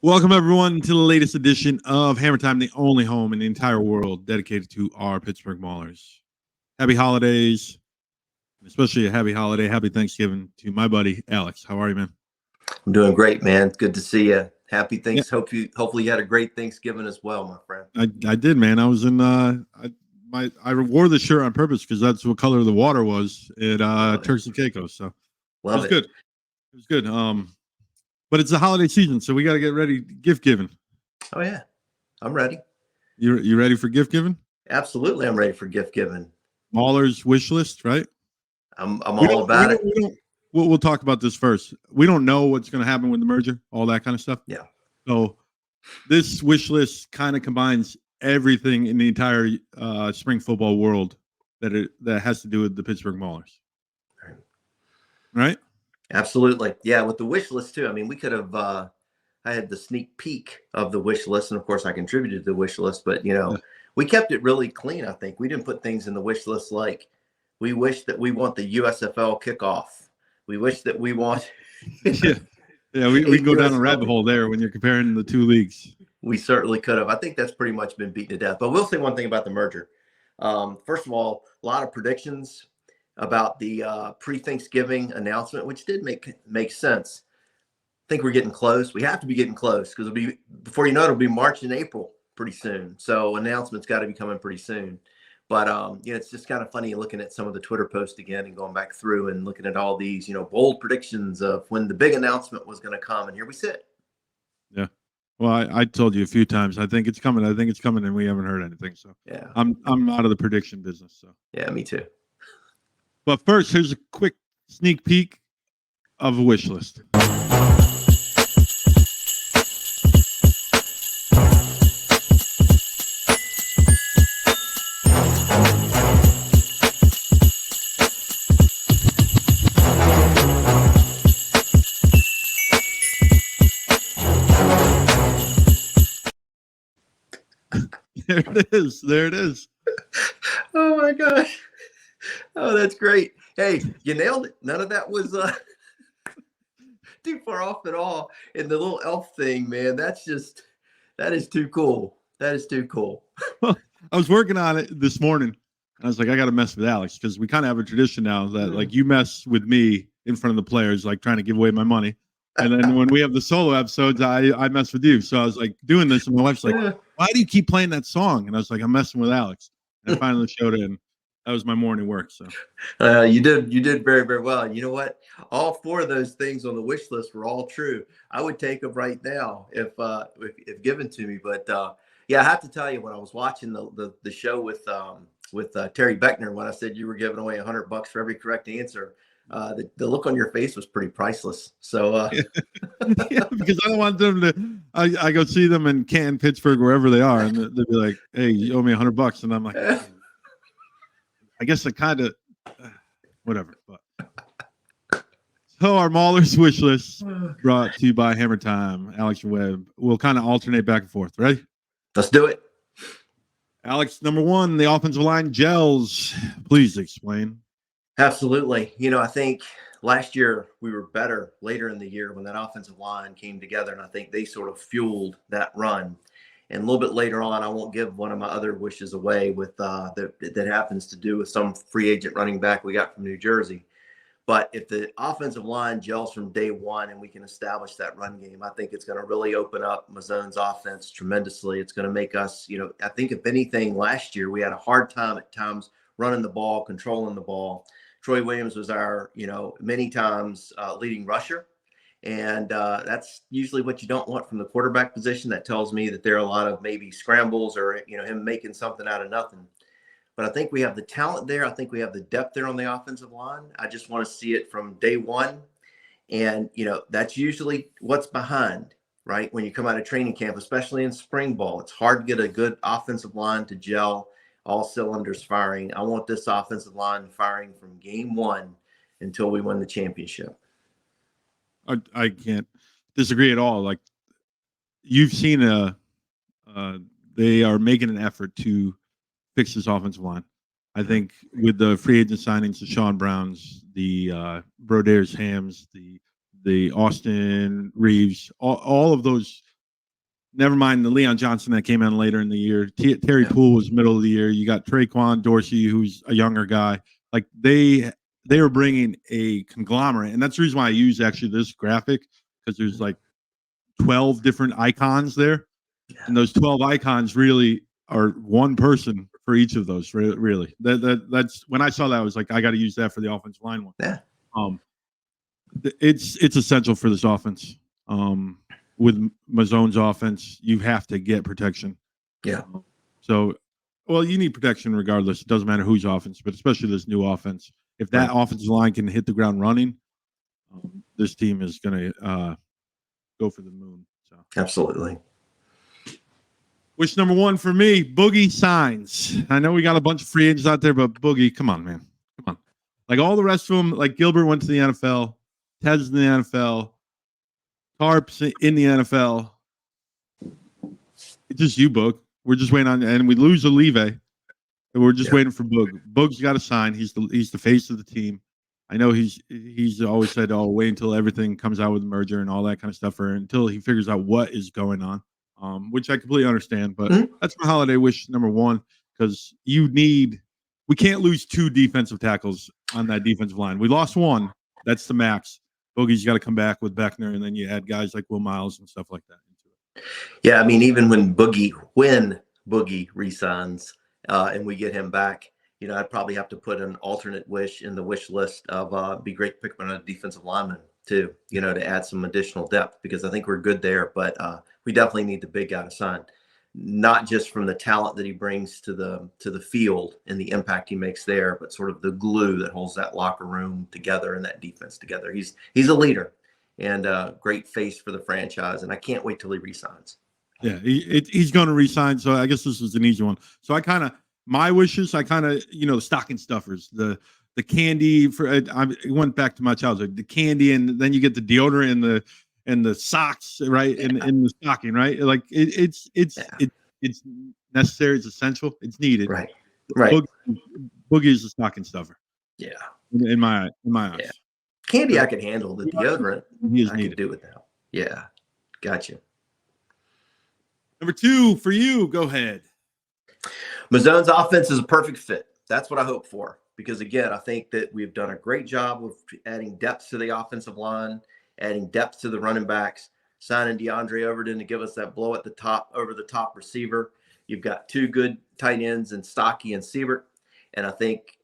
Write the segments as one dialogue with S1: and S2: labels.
S1: Welcome, everyone, to the latest edition of Hammer Time, the only home in the entire world dedicated to our Pittsburgh Maulers. Happy holidays, especially a happy holiday, happy Thanksgiving to my buddy Alex. How are you, man?
S2: I'm doing great, man. Good to see you. Happy
S1: Yeah,
S2: thanks. Hopefully you had a great Thanksgiving as well, my friend.
S1: I did, man. I was in I wore the shirt on purpose because that's what color the water was at
S2: Love it.
S1: Turks and Caicos, so it
S2: Love
S1: was
S2: it.
S1: good. It was good. But it's the holiday season, so we got to get ready gift giving.
S2: Oh yeah, I'm ready.
S1: You ready for gift giving?
S2: Absolutely, I'm ready for gift giving.
S1: Maulers wish list, right?
S2: I'm
S1: We
S2: all
S1: don't. We
S2: about
S1: don't.
S2: it.
S1: We don't. We'll talk about this first. We don't know what's going to happen with the merger, all that kind of stuff.
S2: Yeah.
S1: So this wish list kind of combines everything in the entire spring football world that has to do with the Pittsburgh Maulers, right?
S2: Absolutely. Yeah, with the wish list too. I mean, we could have I had the sneak peek of the wish list, and of course I contributed to the wish list, but
S1: Yeah.
S2: we kept it really clean, I think. We didn't put things in the wish list like we wish that we want the USFL kickoff. We wish that we want
S1: Yeah. Yeah, we
S2: a
S1: can go down a rabbit
S2: USFL.
S1: hole there when you're comparing the two leagues.
S2: We certainly could have. I think that's pretty much been beaten to death. But we'll say one thing about the merger. First of all, a lot of predictions about the pre-Thanksgiving announcement, which did make sense. I think we're getting close. We have to be getting close because it'll be before you know it, it'll be March and April pretty soon. So announcements got to be coming pretty soon. But it's just kind of funny looking at some of the Twitter posts again and going back through and looking at all these, bold predictions of when the big announcement was going to come. And here we sit.
S1: Yeah. Well, I told you a few times. I think it's coming. I think it's coming, and we haven't heard anything. So
S2: Yeah.
S1: I'm out of the prediction business. So.
S2: Yeah, me too.
S1: But first, here's a quick sneak peek of a wish list. There it is. There it is.
S2: Oh my gosh. Oh, that's great. Hey, you nailed it. None of that was too far off at all. And the little elf thing, man, that is too cool. That is too cool.
S1: Well, I was working on it this morning. I was like, I got to mess with Alex because we kind of have a tradition now that like you mess with me in front of the players, like trying to give away my money. And then when we have the solo episodes, I mess with you. So I was like doing this, and my wife's like, "Why do you keep playing that song?" And I was like, "I'm messing with Alex." And I finally showed it, and that was my morning work. So
S2: You did very, very well. You know what? All four of those things on the wish list were all true. I would take them right now if given to me. But yeah, I have to tell you, when I was watching the show with Terry Beckner, when I said you were giving away $100 for every correct answer, the look on your face was pretty priceless. So
S1: yeah, because I don't want them to. I go see them in Canton, Pittsburgh, wherever they are, and they'll be like, "Hey, you owe me $100," and I'm like, I guess I kind of whatever. But so our Maulers wish list brought to you by Hammer Time, Alex and Webb. We'll kind of alternate back and forth. Ready?
S2: let's do it.
S1: Alex, number one, the offensive line gels. Please explain.
S2: Absolutely. I think last year we were better later in the year when that offensive line came together, and I think they sort of fueled that run. And a little bit later on, I won't give one of my other wishes away with that happens to do with some free agent running back we got from New Jersey. But if the offensive line gels from day one and we can establish that run game, I think it's going to really open up Mazzone's offense tremendously. It's going to make us, I think if anything, last year we had a hard time at times running the ball, controlling the ball. Troy Williams was our, many times leading rusher. And that's usually what you don't want from the quarterback position. That tells me that there are a lot of maybe scrambles or, him making something out of nothing. But I think we have the talent there. I think we have the depth there on the offensive line. I just want to see it from day one. And, that's usually what's behind, right? When you come out of training camp, especially in spring ball, it's hard to get a good offensive line to gel, all cylinders firing. I want this offensive line firing from game one until we win the championship.
S1: I can't disagree at all. Like you've seen they are making an effort to fix this offensive line. I think with the free agent signings, the Sean Browns, the Brodeur's Hams, the Austin Reeves, all of those never mind the Leon Johnson that came in later in the year. Terry Poole was middle of the year. You got Traquan Dorsey, who's a younger guy. Like they were bringing a conglomerate, and that's the reason why I use actually this graphic, because there's like 12 different icons there, and those 12 icons really are one person for each of those. Really, that's when I saw that, I was like, I got to use that for the offensive line one.
S2: Yeah.
S1: It's essential for this offense. With Mazzone's offense, you have to get protection.
S2: Yeah.
S1: So, well, you need protection regardless. It doesn't matter whose offense, but especially this new offense. If that offensive line can hit the ground running, this team is going to go for the moon. So
S2: absolutely.
S1: Wish number one for me, Boogie signs. I know we got a bunch of free agents out there, but Boogie, come on, man. Come on. Like all the rest of them, like Gilbert went to the NFL, Ted's in the NFL, Carp's in the NFL. It's just you, Boog. We're just waiting on, and we lose Olive, and we're just waiting for Boog. Boog's got to sign. He's the face of the team. I know he's always said, "Oh, wait until everything comes out with the merger and all that kind of stuff, or until he figures out what is going on," which I completely understand. But that's my holiday wish number one, because we can't lose 2 defensive tackles on that defensive line. We lost 1. That's the max. Boogie's got to come back with Beckner, and then you add guys like Will Miles and stuff like that into it.
S2: Yeah, I mean, even when Boogie resigns and we get him back, I'd probably have to put an alternate wish in the wish list of be great to pick up on a defensive lineman too, to add some additional depth, because I think we're good there, but we definitely need the big guy to sign, not just from the talent that he brings to the field and the impact he makes there, but sort of the glue that holds that locker room together and that defense together. He's a leader and a great face for the franchise, and I can't wait till he resigns.
S1: Yeah, he's going to resign. So I guess this is an easy one. So my wishes, the stocking stuffers, the candy I went back to my childhood, the candy, and then you get the deodorant and the socks, right? In the stocking, right? Like it's necessary, it's essential, it's needed.
S2: Right.
S1: Boogie is a stocking stuffer.
S2: Yeah.
S1: In my eyes.
S2: Yeah. Candy I could handle. The deodorant
S1: I
S2: can do without. Yeah. Gotcha.
S1: Number 2 for you. Go ahead.
S2: Mazzone's offense is a perfect fit. That's what I hope for. Because again, I think that we've done a great job of adding depth to the offensive line, adding depth to the running backs, signing DeAndre Overton to give us that blow at the top, over the top receiver. You've got 2 good tight ends in Stocky and Siebert. And I think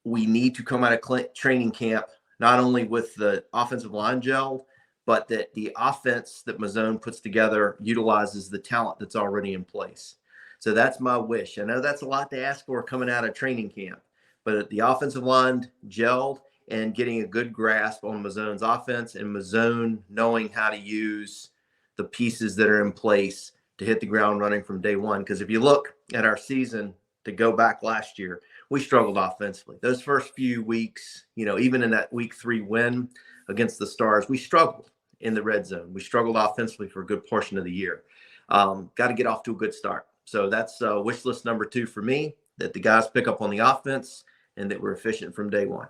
S2: we need to come out of training camp not only with the offensive line gel, but that the offense that Mazzone puts together utilizes the talent that's already in place. So that's my wish. I know that's a lot to ask for coming out of training camp, but the offensive line gelled and getting a good grasp on Mazzone's offense, and Mazzone knowing how to use the pieces that are in place to hit the ground running from day one. Because if you look at our season, to go back last year, we struggled offensively. Those first few weeks, even in that week 3 win against the Stars, we struggled in the red zone. We struggled offensively for a good portion of the year. Got to get off to a good start. So that's wish list number 2 for me, that the guys pick up on the offense and that we're efficient from day one.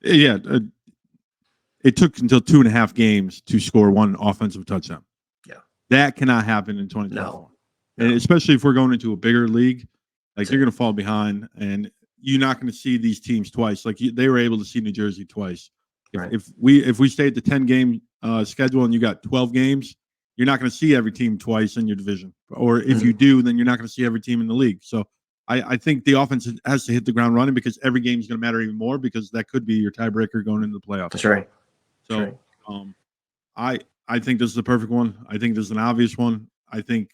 S1: Yeah. It took until 2.5 games to score 1 offensive touchdown.
S2: Yeah.
S1: That cannot happen in 2024.
S2: No.
S1: And especially if we're going into a bigger league, like you're going to fall behind, and you're not going to see these teams twice. Like they were able to see New Jersey twice. If we stay at the 10-game schedule and you got 12 games, you're not going to see every team twice in your division. Or if you do, then you're not going to see every team in the league. So I think the offense has to hit the ground running, because every game is going to matter even more, because that could be your tiebreaker going into the playoffs.
S2: That's right.
S1: So I think this is the perfect one. I think this is an obvious one. I think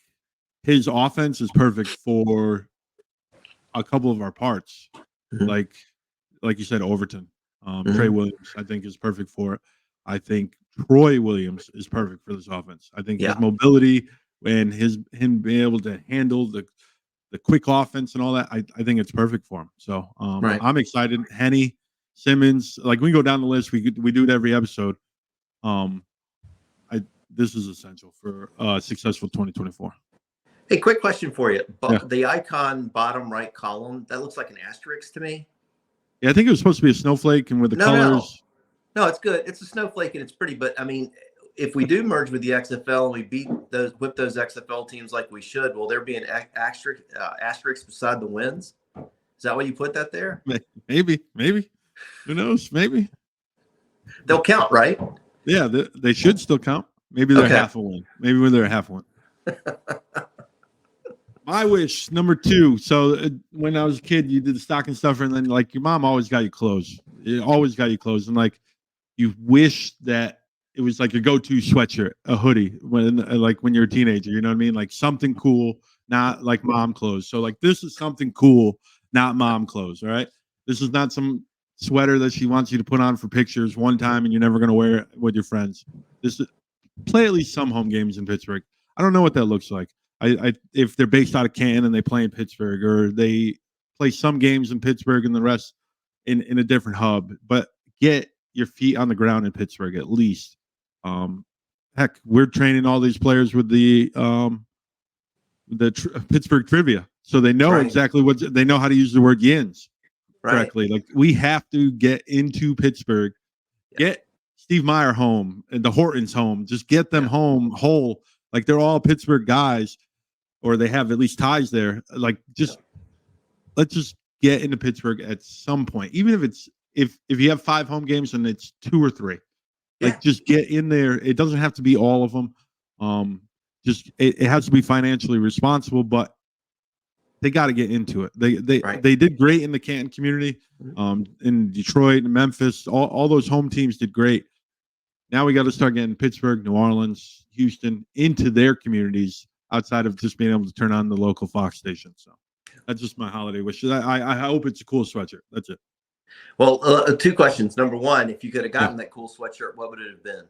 S1: his offense is perfect for a couple of our parts, like you said, Overton, Trey Williams, I think is perfect for it. I think Troy Williams is perfect for this offense. I think his mobility and him being able to handle the quick offense and all that, I think it's perfect for him. So I'm excited. Henny, Simmons, like we go down the list, we do it every episode. This is essential for successful 2024.
S2: Hey, quick question for you. The icon bottom right column, that looks like an asterisk to me.
S1: Yeah, I think it was supposed to be a snowflake, and with the colors.
S2: No, it's good. It's a snowflake and it's pretty, but I mean, if we do merge with the XFL and we whip those XFL teams like we should, will there be an asterisk beside the wins? Is that why you put that there?
S1: Maybe. Who knows? Maybe
S2: they'll count, right?
S1: Yeah, they should still count. Maybe they're half a win. Maybe when they're half a win. My wish number 2. So when I was a kid, you did the stocking stuffer, and then like your mom always got you clothes. It always got you clothes, and like you wish that it was like your go-to sweatshirt, a hoodie when you're a teenager. You know what I mean? Like something cool, not like mom clothes. So like this is something cool, not mom clothes. All right, this is not some sweater that she wants you to put on for pictures one time and you're never going to wear it with your friends. This is play at least some home games in Pittsburgh. I don't know what that looks like. If they're based out of Canton and they play in Pittsburgh, or they play some games in Pittsburgh and the rest in a different hub, but get your feet on the ground in Pittsburgh at least. Heck, we're training all these players with the Pittsburgh trivia, so they know exactly they know how to use the word yins correctly. Like we have to get into Pittsburgh, get Steve Meyer home and the Hortons home, just get them home whole. Like they're all Pittsburgh guys, or they have at least ties there. Like let's just get into Pittsburgh at some point, even if it's if you have 5 home games and it's 2 or 3. Like just get in there. It doesn't have to be all of them. It has to be financially responsible, but they got to get into it. They did great in the Canton community, in Detroit and Memphis. All those home teams did great. Now we got to start getting Pittsburgh, New Orleans, Houston into their communities outside of just being able to turn on the local Fox station. So that's just my holiday wish. I hope it's a cool sweatshirt. That's it.
S2: Well, 2 questions. Number 1, if you could have gotten that cool sweatshirt, what would it have been?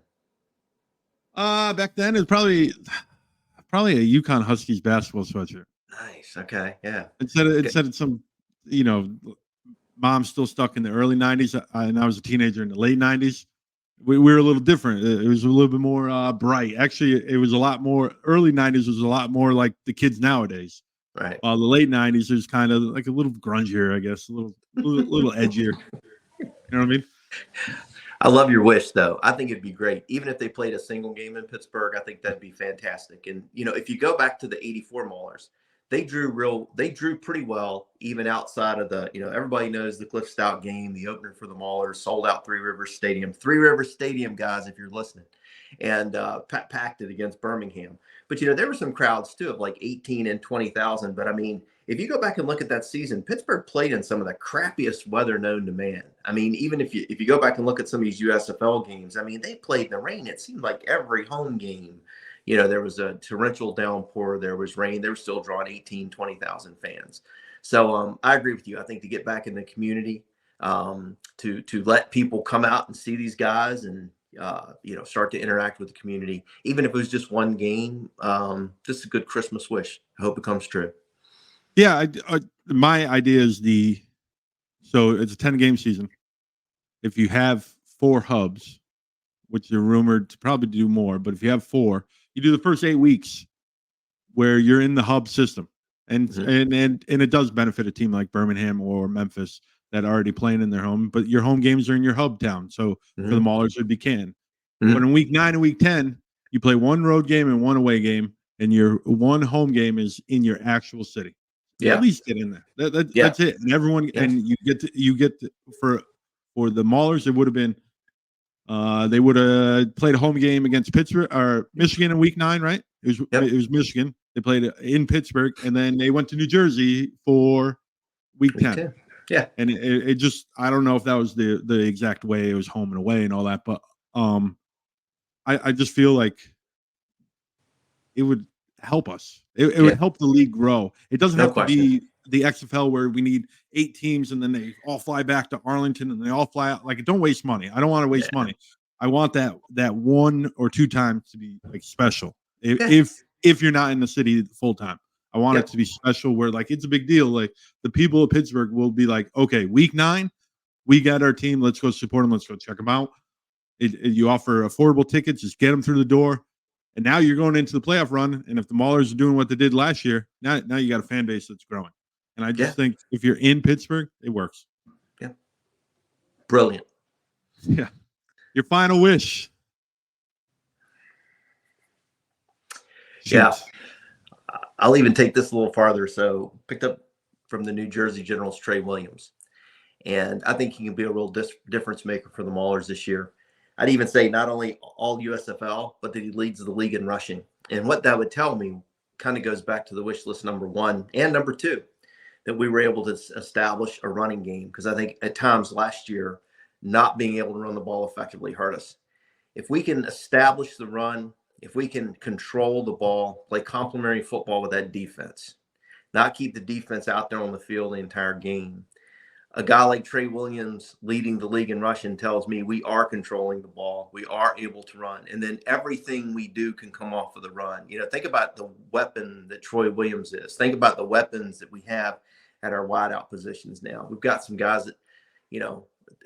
S1: Back then it was probably a UConn Huskies basketball sweatshirt.
S2: Nice. Okay. Yeah.
S1: Instead of some, mom's still stuck in the early 90s, and I was a teenager in the late 90s. We were a little different. It was a little bit more bright. Actually, it was a lot more. Early 90s was a lot more like the kids nowadays.
S2: Right.
S1: The late 90s was kind of like a little grungier, I guess, a little edgier. You know what I mean?
S2: I love your wish, though. I think it'd be great. Even if they played a single game in Pittsburgh, I think that'd be fantastic. And, if you go back to the 84 Maulers, they drew pretty well, even outside of the, everybody knows the Cliff Stout game, the opener for the Maulers, sold out Three Rivers Stadium, guys, if you're listening, and packed it against Birmingham. But, there were some crowds, too, of like 18 and 20,000. But, I mean, if you go back and look at that season, Pittsburgh played in some of the crappiest weather known to man. I mean, even if you go back and look at some of these USFL games, I mean, they played in the rain. It seemed like every home game, there was a torrential downpour, there was rain, they were still drawing 18, 20,000 fans. So I agree with you. I think to get back in the community, to let people come out and see these guys and, start to interact with the community, even if it was just one game, just a good Christmas wish. I hope it comes true.
S1: Yeah, my idea is so it's a 10-game season. If you have 4 hubs, which are rumored to probably do more, but if you have 4, you do the first 8 weeks where you're in the hub system, and it does benefit a team like Birmingham or Memphis that are already playing in their home, but your home games are in your hub town. So for the Maulers, it'd be Canton. But in week 9 and week 10, you play 1 road game and 1 away game, and your 1 home game is in your actual city. At least get in there. That's it. And everyone, and you get to, for the Maulers, it would have been, they would have played a home game against Pittsburgh or Michigan in week 9, right? It was Michigan. They played in Pittsburgh, and then they went to New Jersey for week 10.
S2: Yeah.
S1: And it just, I don't know if that was the exact way it was home and away and all that, but I just feel like it would help us. It would help the league grow. It doesn't have to be the XFL where we need 8 teams and then they all fly back to Arlington and they all fly out. Like, don't waste money. I don't want to waste money. I want that 1 or 2 times to be like special. If you're not in the city full time, I want it to be special where like it's a big deal. Like the people of Pittsburgh will be like, okay, week 9, we got our team. Let's go support them. Let's go check them out. You offer affordable tickets, just get them through the door. And now you're going into the playoff run. And if the Maulers are doing what they did last year, now you got a fan base that's growing. And I just think if you're in Pittsburgh, it works.
S2: Yeah. Brilliant.
S1: Yeah. Your final wish.
S2: Yeah. I'll even take this a little farther. So picked up from the New Jersey Generals, Trey Williams. And I think he can be a real difference maker for the Maulers this year. I'd even say not only all USFL, but that he leads the league in rushing. And what that would tell me kind of goes back to the wish list number 1 and number 2, that we were able to establish a running game. Because I think at times last year, not being able to run the ball effectively hurt us. If we can establish the run, if we can control the ball, play complementary football with that defense, not keep the defense out there on the field the entire game. A guy like Trey Williams leading the league in rushing tells me we are controlling the ball. We are able to run. And then everything we do can come off of the run. Think about the weapon that Troy Williams is. Think about the weapons that we have at our wideout positions now. We've got some guys that,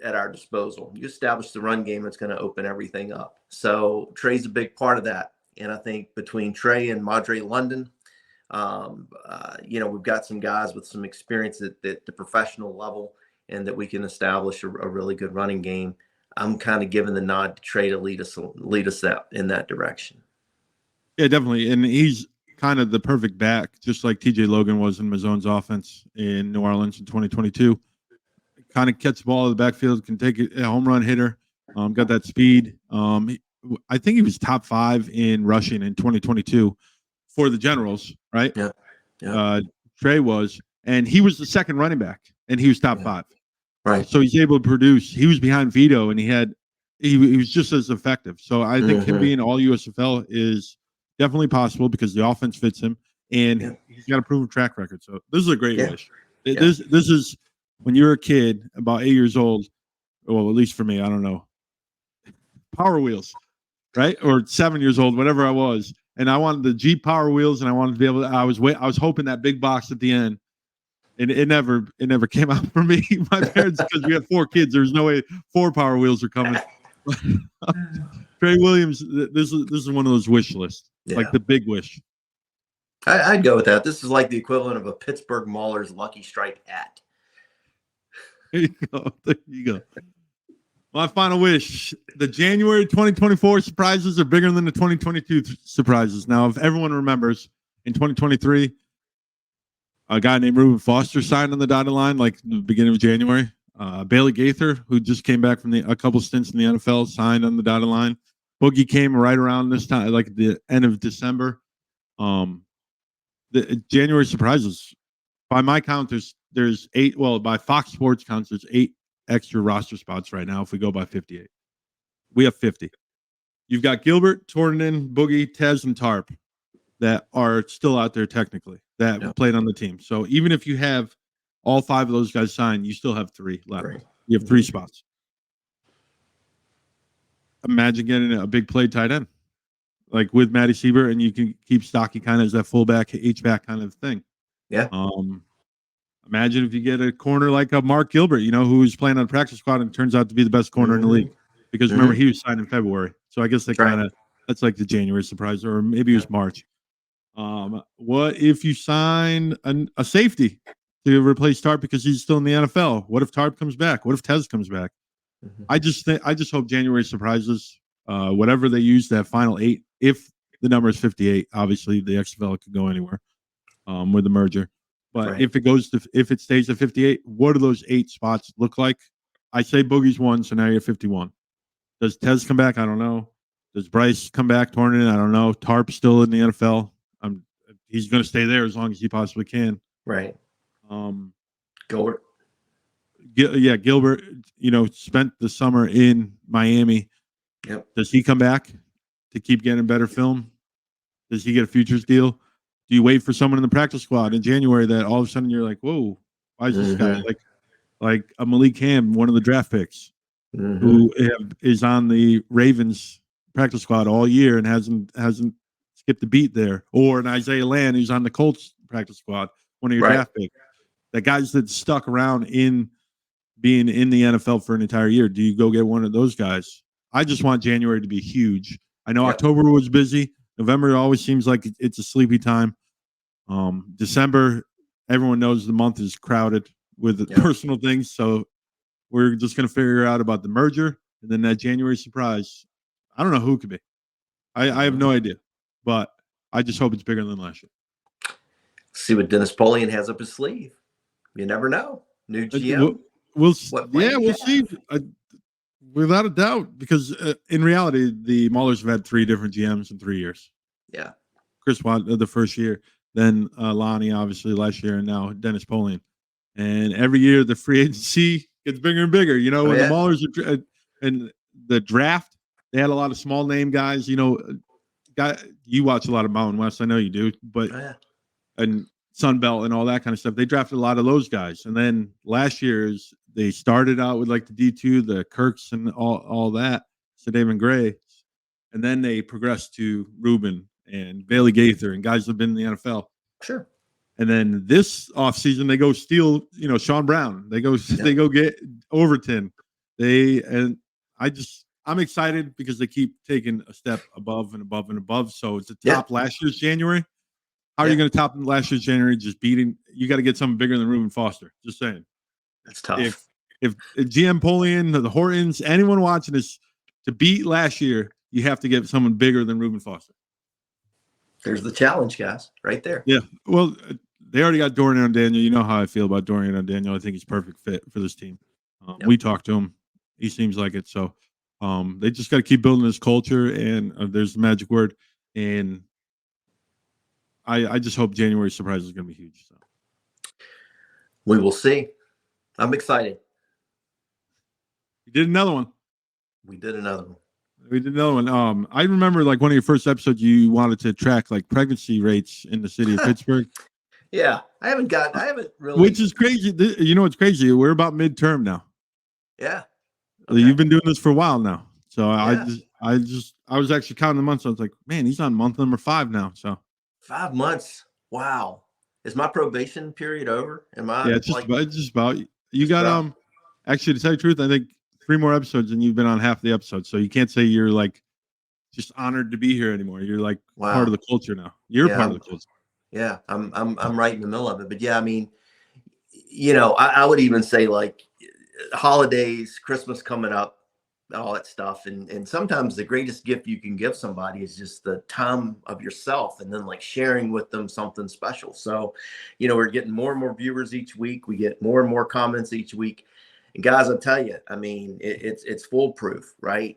S2: at our disposal. You establish the run game, it's going to open everything up. So Trey's a big part of that. And I think between Trey and Madre London, we've got some guys with some experience at the professional level, and that we can establish a really good running game. I'm kind of giving the nod to Trey to lead us up in that direction. Yeah,
S1: definitely. And he's kind of the perfect back, just like TJ Logan was in Mazzone's offense in New Orleans in 2022. Kind of catch the ball in the backfield, can take a home run hitter, got that speed. I think he was top 5 in rushing in 2022 for the Generals, right?
S2: Yeah.
S1: Trey was, and he was the second running back, and he was top 5.
S2: Right.
S1: So he's able to produce. He was behind Vito, and he was just as effective. So I think him being all USFL is definitely possible because the offense fits him, and he's got a proven track record. So this is a great wish. This is when you're a kid, about 8 years old. Well, at least for me, I don't know. Power Wheels, right? Or 7 years old, whatever I was. And I wanted the Jeep Power Wheels, and I wanted to be able to. I was hoping that big box at the end, and it never came out for me. My parents, because we had 4 kids, there was no way 4 Power Wheels are coming. Trey Williams, this is one of those wish lists, like the big wish.
S2: I'd go with that. This is like the equivalent of a Pittsburgh Maulers Lucky Strike hat.
S1: There you go. There you go. My final wish: the January 2024 surprises are bigger than the 2022 surprises. Now, if everyone remembers, in 2023, a guy named Reuben Foster signed on the dotted line, like the beginning of January. Bailey Gaither, who just came back from a couple stints in the NFL, signed on the dotted line. Boogie came right around this time, like the end of December. The January surprises, by my count, there's 8. Well, by Fox Sports counts, there's 8 extra roster spots right now. If we go by 58, we have 50. You've got Gilbert, Tornin, Boogie, Tez, and Tarp that are still out there technically that played on the team. So even if you have all 5 of those guys signed, you still have 3 left. Right. You have 3 spots. Imagine getting a big play tight end, like with Matty Siebert, and you can keep Stocky kind of as that fullback, H-back kind of thing.
S2: Yeah.
S1: Imagine if you get a corner like a Mark Gilbert, who's playing on the practice squad and turns out to be the best corner in the league. Because remember, he was signed in February. So I guess that's like the January surprise, or maybe it was March. What if you sign a safety to replace Tarp because he's still in the NFL? What if Tarp comes back? What if Tez comes back? I just hope January surprises. Whatever they use that final 8, if the number is 58, obviously the XFL could go anywhere with the merger. But if it stays at 58, what do those 8 spots look like? I say Boogie's 1, so now you're 51. Does Tez come back? I don't know. Does Bryce come back? Tornin? I don't know. Tarp's still in the NFL. He's going to stay there as long as he possibly can.
S2: Right. Gilbert.
S1: Gilbert, spent the summer in Miami.
S2: Yep.
S1: Does he come back to keep getting better film? Does he get a futures deal? Do you wait for someone in the practice squad in January that all of a sudden you're like, whoa, why is this guy like a Malik Ham, one of the draft picks, who is on the Ravens practice squad all year and hasn't skipped a beat there, or an Isaiah Land who's on the Colts practice squad, one of your draft picks. The guys that stuck around in being in the NFL for an entire year. Do you go get one of those guys? I just want January to be huge. I know October was busy. November always seems like it's a sleepy time. December, everyone knows the month is crowded with personal things. So we're just going to figure out about the merger, and then that January surprise. I don't know who it could be. I have no idea. But I just hope it's bigger than last year.
S2: See what Dennis Polian has up his sleeve. You never know. New GM.
S1: We'll
S2: have?
S1: see. Without a doubt, because in reality, the Maulers have had 3 different GMs in 3 years.
S2: Yeah.
S1: Chris Watt the first year, then Lonnie obviously last year, and now Dennis Polian. And every year the free agency gets bigger and bigger. You know, when the Maulers are and the draft, they had a lot of small name guys. You know, you watch a lot of Mountain West, I know you do, but and Sunbelt and all that kind of stuff. They drafted a lot of those guys, and then last year's they started out with like the D2, the Kirks, and all that, so David Gray, and then they progressed to Reuben and Bailey Gaither and guys that have been in the NFL.
S2: Sure.
S1: And then this offseason, they go steal, Sean Brown. They go get Overton. I'm excited because they keep taking a step above and above and above. So to top last year's January, how are you going to top last year's January? Just beating, you got to get something bigger than Reuben Foster. Just saying.
S2: That's tough.
S1: If GM Polian, the Hortons, anyone watching this, to beat last year, you have to get someone bigger than Reuben Foster. There's
S2: the challenge, guys, right there.
S1: Yeah. Well, they already got Dorian O'Daniel. You know how I feel about Dorian O'Daniel. I think he's perfect fit for this team. We talked to him. He seems like it. So they just got to keep building this culture, and there's the magic word. And I just hope January surprise is going to be huge. So
S2: we will see. I'm excited.
S1: We did another one.
S2: We did another one.
S1: I remember like one of your first episodes, you wanted to track like pregnancy rates in the city of Pittsburgh.
S2: Yeah, I haven't really.
S1: Which is crazy. You know what's crazy? We're about midterm now.
S2: Yeah.
S1: Okay. You've been doing this for a while now. So I was actually counting the months. I was like, man, he's on month number 5 now. So
S2: 5 months. Wow. Is my probation period over? Am I?
S1: Yeah, it's just about. You got actually, to tell you the truth, I think 3 more episodes and you've been on half the episodes. So you can't say you're like just honored to be here anymore. You're like part of the culture now. You're part of the culture.
S2: Yeah, I'm right in the middle of it. But yeah, I mean, I would even say like holidays, Christmas coming up, all that stuff. And sometimes the greatest gift you can give somebody is just the time of yourself and then like sharing with them something special. So, we're getting more and more viewers each week. We get more and more comments each week. And guys, I'll tell you, I mean, it's foolproof, right?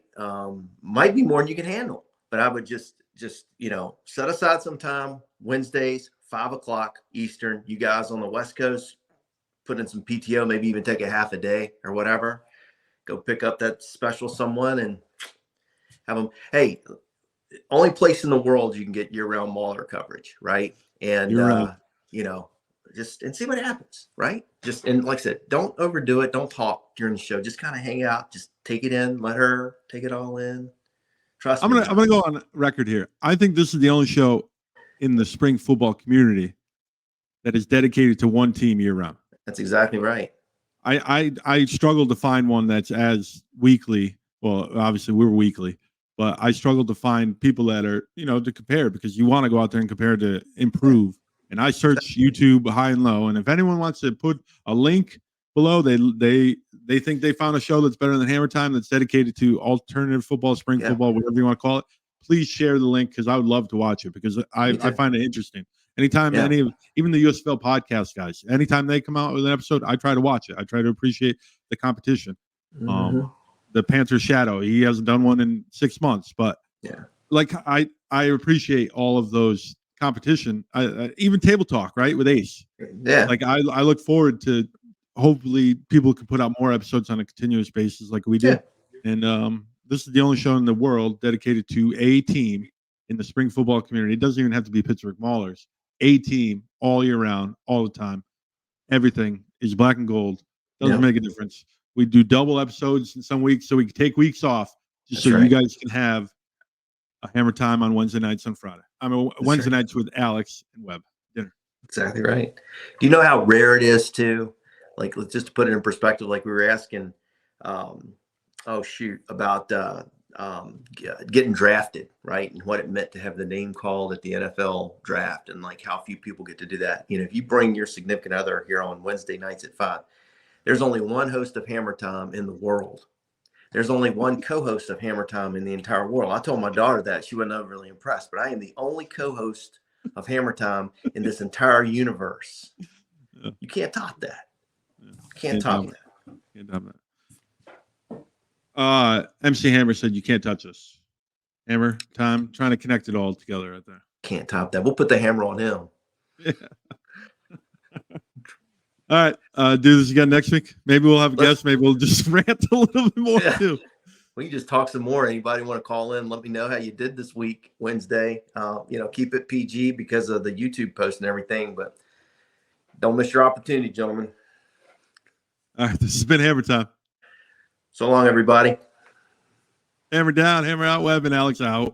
S2: Might be more than you can handle, but I would just set aside some time, Wednesdays, 5:00 Eastern. You guys on the West Coast, put in some PTO, maybe even take a half a day or whatever. Go pick up that special someone and have them. Hey, only place in the world you can get year-round Mauler coverage, right? And just and see what happens, right? Just and like I said, don't overdo it. Don't talk during the show. Just kind of hang out. Just take it in. Let her take it all in. Trust me.
S1: I'm gonna go on record here. I think this is the only show in the spring football community that is dedicated to one team year round.
S2: That's exactly right.
S1: I struggled to find one that's as weekly. Well, obviously we're weekly, but I struggled to find people that are, to compare, because you want to go out there and compare to improve. And I search YouTube high and low. And if anyone wants to put a link below, they think they found a show that's better than Hammer Time, that's dedicated to alternative football, spring football, whatever you want to call it. Please share the link, because I would love to watch it, because I find it interesting. Anytime even the USFL podcast guys, anytime they come out with an episode, I try to watch it. I try to appreciate the competition.
S2: Mm-hmm.
S1: The Panther Shadow, he hasn't done one in 6 months, but like I appreciate all of those competition. Even Table Talk, right, with Ace.
S2: Yeah,
S1: like I look forward to, hopefully people can put out more episodes on a continuous basis like we do. And this is the only show in the world dedicated to a team in the spring football community. It doesn't even have to be Pittsburgh Maulers. A team all year round, all the time. Everything is black and gold. Doesn't make a difference. We do double episodes in some weeks, so we can take weeks off, just you guys can have a Hammer Time on Wednesday nights on Friday. Wednesday nights with Alex and Webb dinner.
S2: Exactly right. Do you know how rare it is to, like, let's just put it in perspective, like we were asking, about getting drafted, right? And what it meant to have the name called at the NFL draft, and like how few people get to do that. If you bring your significant other here on Wednesday nights at 5, there's only one host of Hammer Time in the world there's only one co-host of Hammer Time in the entire world. I told my daughter that. She wasn't overly impressed, but I am the only co-host of Hammer Time in this entire universe.
S1: Yeah.
S2: You can't top that.
S1: Yeah.
S2: Can't top that.
S1: Can't top that. MC Hammer said you can't touch us. Hammer Time, trying to connect it all together right there.
S2: Can't top that. We'll put the hammer on him.
S1: Yeah. All right, do this again next week. Maybe we'll have a guest. Maybe we'll just rant a little bit more too.
S2: We can just talk some more. Anybody want to call in? Let me know how you did this week, Wednesday. Keep it PG because of the YouTube post and everything, but don't miss your opportunity, gentlemen.
S1: All right, this has been Hammer Time.
S2: So long, everybody.
S1: Hammer down, hammer out, Webb and Alex out.